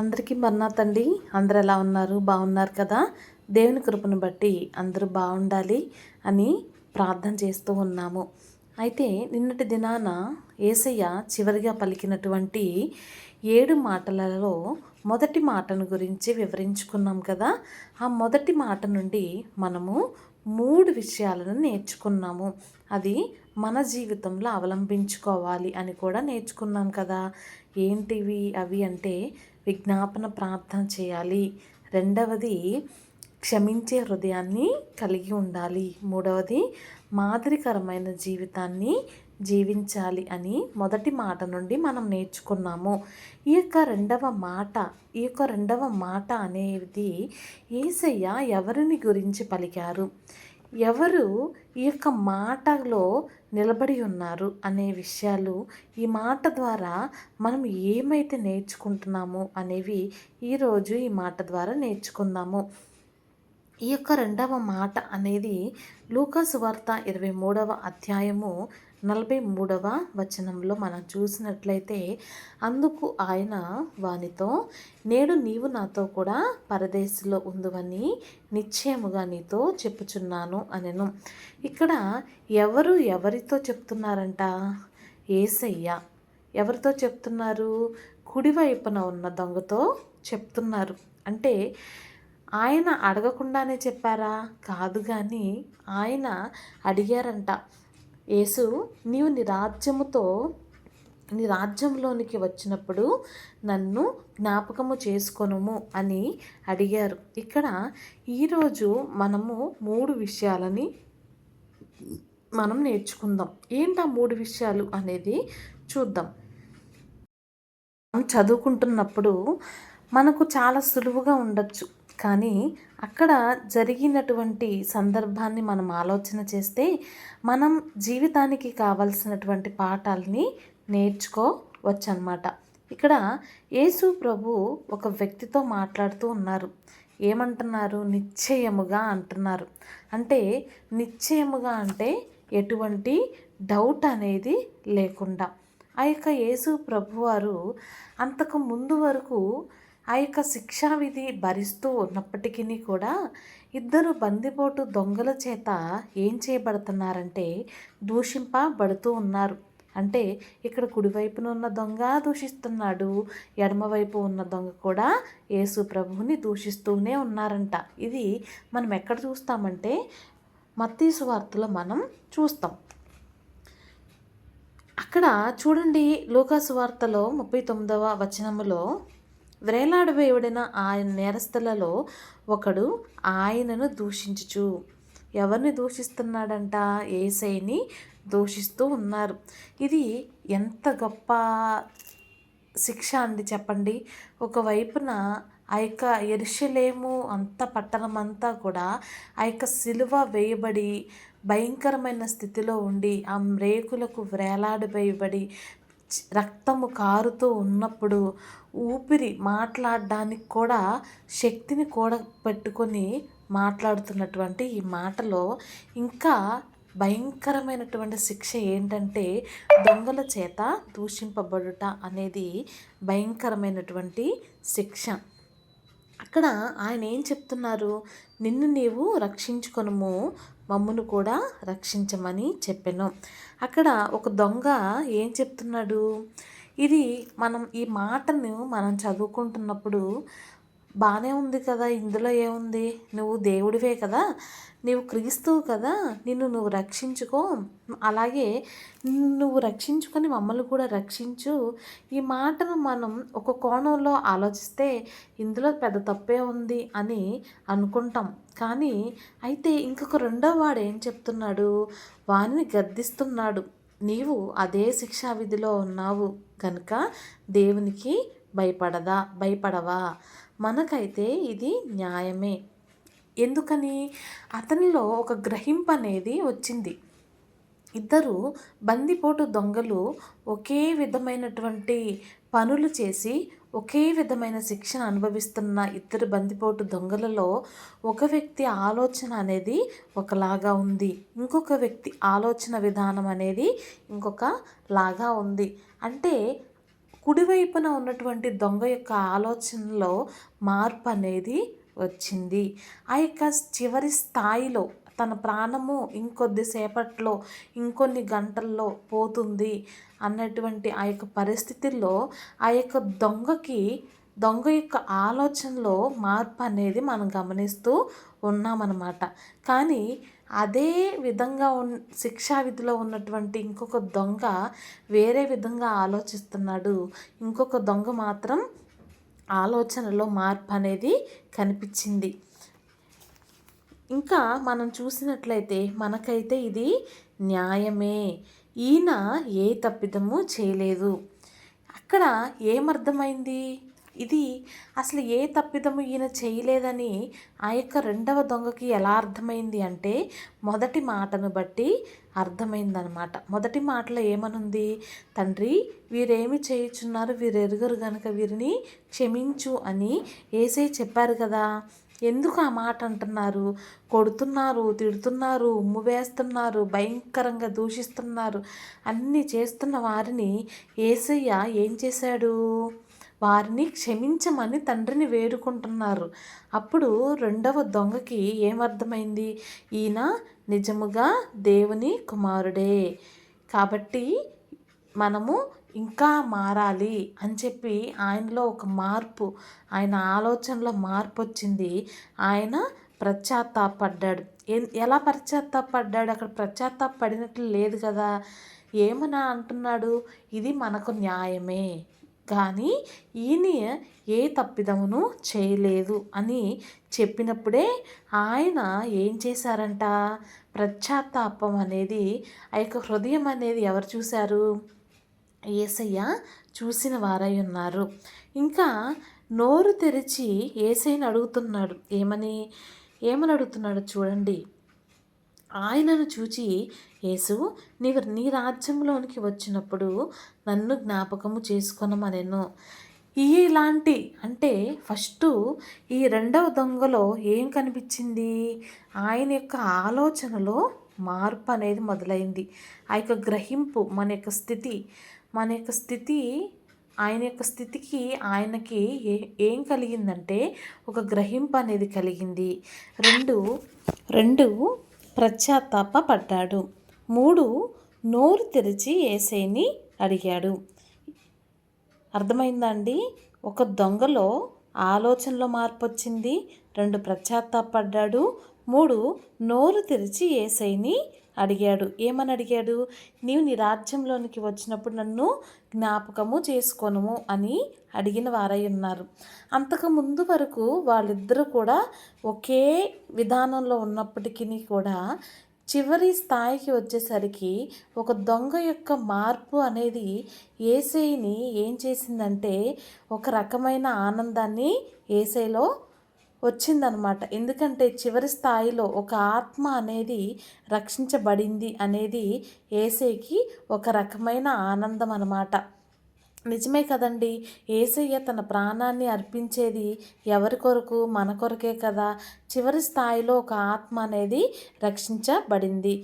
అందరికీ మన్నాతండి. అందరూ ఎలా ఉన్నారు? బాగున్నారు కదా? దేవుని కృపను బట్టి అందరూ బాగుండాలి అని ప్రార్థన చేస్తూ ఉన్నాము. అయితే నిన్నటి దినాన యేసయ్య చివరిగా పలికినటువంటి 7 మాటలలో మొదటి మాటను గురించి వివరించుకున్నాం కదా. ఆ మొదటి మాట నుండి మనము 3 విషయాలను నేర్చుకున్నాము. అది మన జీవితంలో అవలంబించుకోవాలి అని కూడా నేర్చుకున్నాం కదా. ఏంటివి అవి అంటే విజ్ఞాపన ప్రార్థన చేయాలి, రెండవది క్షమించే హృదయాన్ని కలిగి ఉండాలి, మూడవది మాదిరికరమైన జీవితాన్ని జీవించాలి అని మొదటి మాట నుండి మనం నేర్చుకున్నాము. ఈ యొక్క రెండవ మాట అనేది యేసయ్య ఎవరిని గురించి పలికారు, ఎవరు ఈ యొక్క మాటలో నిలబడి ఉన్నారు అనే విషయాలు, ఈ మాట ద్వారా మనం ఏమైతే నేర్చుకుంటున్నామో అనేవి ఈరోజు ఈ మాట ద్వారా నేర్చుకుందాము. ఈ యొక్క రెండవ మాట అనేది లూకాసు వార్త 23వ అధ్యాయము 43వ వచనంలో మనం చూసినట్లయితే, అందుకు ఆయన వానితో, నేడు నీవు నాతో కూడా పరదేశంలో ఉందువని నిశ్చయముగా నీతో చెప్పుచున్నాను అనెను. ఇక్కడ ఎవరితో చెప్తున్నారంట? యేసయ్య. ఎవరితో చెప్తున్నారు? కుడివైపున ఉన్న దొంగతో చెప్తున్నారు. అంటే ఆయన అడగకుండానే చెప్పారా? కాదు, కానీ ఆయన అడిగారంట. యేసు, నీవు నీ రాజ్యంలోనికి వచ్చినప్పుడు నన్ను జ్ఞాపకము చేసుకొనుము అని అడిగారు. ఇక్కడ ఈరోజు మనము 3 విషయాలని మనం నేర్చుకుందాం. ఏంటి ఆ 3 విషయాలు అనేది చూద్దాం. మనం చదువుకుంటున్నప్పుడు మనకు చాలా సులువుగా ఉండొచ్చు, కానీ అక్కడ జరిగినటువంటి సందర్భాన్ని మనం ఆలోచన చేస్తే మనం జీవితానికి కావలసినటువంటి పాఠాలని నేర్చుకోవచ్చు అన్నమాట. ఇక్కడ యేసు ప్రభు ఒక వ్యక్తితో మాట్లాడుతూ ఉన్నారు. ఏమంటున్నారు? నిశ్చయముగా అంటున్నారు. అంటే నిశ్చయముగా అంటే ఎటువంటి డౌట్ అనేది లేకుండా. ఆ యొక్క యేసు ప్రభువారు అంతకు ముందు వరకు ఆ యొక్క శిక్షావిధి భరిస్తూ ఉన్నప్పటికీ కూడా ఇద్దరు బందిపోటు దొంగల చేత ఏం చేయబడుతున్నారంటే దూషింపబడుతూ ఉన్నారు. అంటే ఇక్కడ కుడివైపున ఉన్న దొంగ దూషిస్తున్నాడు, ఎడమవైపు ఉన్న దొంగ కూడా యేసు ప్రభువుని దూషిస్తూనే ఉన్నారంట. ఇది మనం ఎక్కడ చూస్తామంటే మత్తయి సువార్తలో మనం చూస్తాం. అక్కడ చూడండి, లూకాసు వార్తలో 39వ వచనములో, వేలాడవేయబడిన ఆయన నేరస్తులలో ఒకడు ఆయనను దూషించుచు. ఎవరిని దూషిస్తున్నాడంట? యేసయ్యని దూషిస్తూ ఉన్నారు. ఇది ఎంత గొప్ప శిక్ష అండి చెప్పండి. ఒకవైపున ఆ యొక్క యెరూషలేము అంత పట్టణం అంతా కూడా ఆ యొక్క సిలువ వేయబడి భయంకరమైన స్థితిలో ఉండి ఆ రేకులకు వేలాడవేయబడి రక్తము కారుతూ ఉన్నప్పుడు ఊపిరి మాట్లాడడానికి కూడా శక్తిని కూడా పెట్టుకొని మాట్లాడుతున్నటువంటి ఈ మాటలో ఇంకా భయంకరమైనటువంటి శిక్ష ఏంటంటే దొంగల చేత దూషింపబడుట అనేది భయంకరమైనటువంటి శిక్ష. అక్కడ ఆయన ఏం చెప్తున్నారు? నిన్ను నీవు రక్షించుకొనుము, మమ్మును కూడా రక్షించమని చెప్పాను. అక్కడ ఒక దొంగ ఏం చెప్తున్నాడు? ఇది ఈ మాటను మనం చదువుకుంటున్నప్పుడు బాగానే ఉంది కదా, ఇందులో ఏముంది? నువ్వు దేవుడివే కదా, నీవు క్రీస్తువు కదా, నువ్వు రక్షించుకో, అలాగే నువ్వు రక్షించుకొని మమ్మల్ని కూడా రక్షించు. ఈ మాటను మనం ఒక కోణంలో ఆలోచిస్తే ఇందులో పెద్ద తప్పే ఉంది అని అనుకుంటాం. కానీ అయితే ఇంకొక రెండో వాడు ఏం చెప్తున్నాడు? వానిని గద్దిస్తున్నాడు. నీవు అదే శిక్షా విధిలో ఉన్నావు కనుక దేవునికి భయపడవా? మనకైతే ఇది న్యాయమే. ఎందుకని? అతనిలో ఒక గ్రహింపు అనేది వచ్చింది. ఇద్దరు బందిపోటు దొంగలు ఒకే విధమైనటువంటి పనులు చేసి ఒకే విధమైన శిక్షను అనుభవిస్తున్న ఇద్దరు బందిపోటు దొంగలలో ఒక వ్యక్తి ఆలోచన అనేది ఒకలాగా ఉంది, ఇంకొక వ్యక్తి ఆలోచన విధానం అనేది ఇంకొక లాగా ఉంది. అంటే కుడివైపున ఉన్నటువంటి దొంగ యొక్క ఆలోచనలో మార్పు అనేది వచ్చింది. ఆ యొక్క చివరి స్థాయిలో తన ప్రాణము ఇంకొద్దిసేపట్లో ఇంకొన్ని గంటల్లో పోతుంది అన్నటువంటి ఆ యొక్క పరిస్థితుల్లో ఆ యొక్క దొంగ యొక్క ఆలోచనలో మార్పు అనేది మనం గమనిస్తూ ఉన్నామన్నమాట. కానీ అదే విధంగా శిక్షా విధిలో ఉన్నటువంటి ఇంకొక దొంగ వేరే విధంగా ఆలోచిస్తున్నాడు. ఇంకొక దొంగ మాత్రం ఆలోచనలో మార్పు అనేది కనిపించింది. ఇంకా మనం చూసినట్లయితే మనకైతే ఇది న్యాయమే, ఈయన ఏ తప్పిదము చేయలేదు. అక్కడ ఏమర్థమైంది? ఇది అసలు ఏ తప్పిదము ఈయన చేయలేదని ఆ యొక్క రెండవ దొంగకి ఎలా అర్థమైంది అంటే మొదటి మాటను బట్టి అర్థమైందనమాట. మొదటి మాటలో ఏమనుంది? తండ్రి, వీరేమి చేయుచున్నారు, వీరు ఎరుగరు గనుక వీరిని క్షమించు అని యేసయ్య చెప్పారు కదా. ఎందుకు ఆ మాట అంటున్నారు? కొడుతున్నారు, తిడుతున్నారు, ఉమ్ము వేస్తున్నారు, భయంకరంగా దూషిస్తున్నారు, అన్నీ చేస్తున్న వారిని యేసయ్య ఏం చేశాడు? వారిని క్షమించమని తండ్రిని వేడుకుంటున్నారు. అప్పుడు రెండవ దొంగకి ఏమర్థమైంది? ఈయన నిజముగా దేవుని కుమారుడే కాబట్టి మనము ఇంకా మారాలి అని చెప్పి ఆయనలో ఒక మార్పు, ఆయన ఆలోచనలో మార్పు వచ్చింది. ఆయన పశ్చాత్తాపడ్డాడు. ఎలా పశ్చాత్తాపడ్డాడు? అక్కడ పశ్చాత్తాపడినట్లు లేదు కదా. ఏమన్నా అంటున్నాడు? ఇది మనకు న్యాయమే, కానీ ఈయన ఏ తప్పిదమును చేయలేదు అని చెప్పినప్పుడే ఆయన ఏం చేశారంట? పశ్చాత్తాపం అనేది ఆ యొక్క హృదయం అనేది ఎవరు చూశారు? యేసయ్య చూసిన వారై ఉన్నారు. ఇంకా నోరు తెరిచి యేసయ్యని అడుగుతున్నాడు. ఏమని అడుగుతున్నాడు చూడండి. ఆయనను చూచి యేసు, నీవు నీ రాజ్యంలోనికి వచ్చినప్పుడు నన్ను జ్ఞాపకము చేసుకొనమనెను. ఇలాంటి అంటే ఫస్ట్ ఈ రెండవ దొంగలో ఏం కనిపించింది? ఆయన యొక్క ఆలోచనలో మార్పు అనేది మొదలైంది. ఆ యొక్క గ్రహింపు, మన యొక్క స్థితి ఆయన యొక్క స్థితికి ఆయనకి ఏం కలిగిందంటే ఒక గ్రహింపు అనేది కలిగింది. రెండు పశ్చాత్తాపడ్డాడు. 3 నోరు తెరిచి యేసయ్యని అడిగాడు. అర్థమైందా అండి? ఒక దొంగలో ఆలోచనలో మార్పు వచ్చింది. 2 పశ్చాత్తాపడ్డాడు. 3 నోరు తెరిచి యేసయ్యని అడిగాడు. ఏమని అడిగాడు? నీవు నీ రాజ్యంలోనికి వచ్చినప్పుడు నన్ను జ్ఞాపకము చేసుకొనుము అని అడిగిన వారై ఉన్నారు. అంతకు ముందు వరకు వాళ్ళిద్దరూ కూడా ఒకే విధానంలో ఉన్నప్పటికీ కూడా చివరి స్థాయికి వచ్చేసరికి ఒక దొంగ యొక్క మార్పు అనేది యేసయ్యని ఏం చేసిందంటే ఒక రకమైన ఆనందాన్ని యేసయ్యలో వచ్చిందనమాట. ఎందుకంటే చివరి స్థాయిలో ఒక ఆత్మ అనేది రక్షించబడింది అనేది యేసయ్యకి ఒక రకమైన ఆనందం అన్నమాట. నిజమే కదండి. యేసయ్య తన ప్రాణాన్ని అర్పించేది ఎవరి కొరకు? మన కొరకే కదా. చివరి స్థాయిలో ఒక ఆత్మ అనేది రక్షించబడింది.